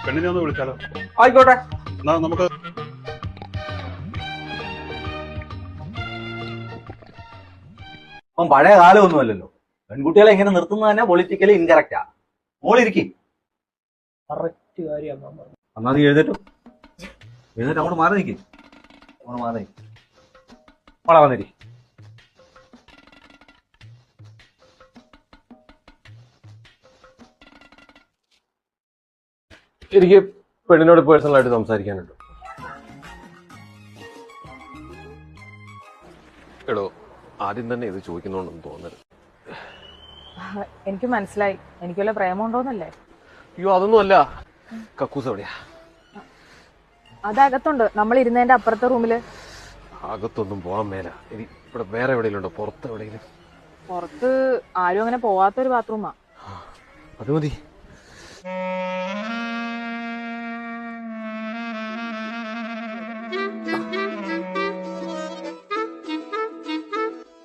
പെണ്ണിനെ ഒന്ന് വിളിച്ചാലോ? ആയിക്കോട്ടെ. എന്നാ നമുക്ക് അപ്പം പഴയ കാലമൊന്നുമല്ലല്ലോ. പെൺകുട്ടികളെ ഇങ്ങനെ നിർത്തുന്നത് തന്നെ പൊളിറ്റിക്കലി ഇൻകറക്റ്റാ. മോളിരിക്കും. കറക്റ്റ് കാര്യം എന്നാ നീ എഴുന്നേറ്റു. എഴുന്നേറ്റ് അങ്ങോട്ട് മാറി നിൽക്കും. അങ്ങോട്ട് മാറി നിൽക്കും. മോളെ വന്നിരി. എനിക്ക് പെണ്ണിനോട് പേഴ്സണലായിട്ട് സംസാരിക്കാനുണ്ട്. എടോ, ആദ്യം തന്നെ ഇത് ചോദിക്കുന്നോണ്ടൊന്നും തോന്നരുത്. എനിക്ക് മനസ്സിലായി. എനിക്ക് വല്ല പ്രേമുണ്ടോന്നല്ലേ? അയ്യോ, അതൊന്നും അല്ല. കക്കൂസ് എവിടെയാ? അതകത്തുണ്ട്, നമ്മൾ ഇരുന്നതിന്റെ അപ്പുറത്തെ റൂമില്. അകത്തൊന്നും പോകാൻ മേല. ഇനി ഇവിടെ വേറെ എവിടെയെങ്കിലും ഉണ്ടോ? പുറത്ത് എവിടെയെങ്കിലും? പുറത്ത് ആരും അങ്ങനെ പോവാത്തൊരു ബാത്റൂമാ. അത് മതി.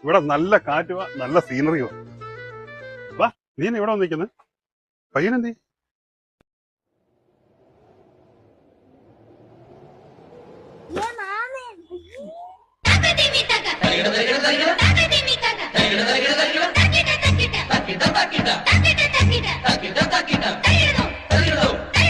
ഇവിടെ നല്ല കാറ്റുവാ, നല്ല സീനറിയുവാ. വാ, നീ ഇവിടെ വന്നിരിക്കുന്നത്? പയ്യനെന്തേ?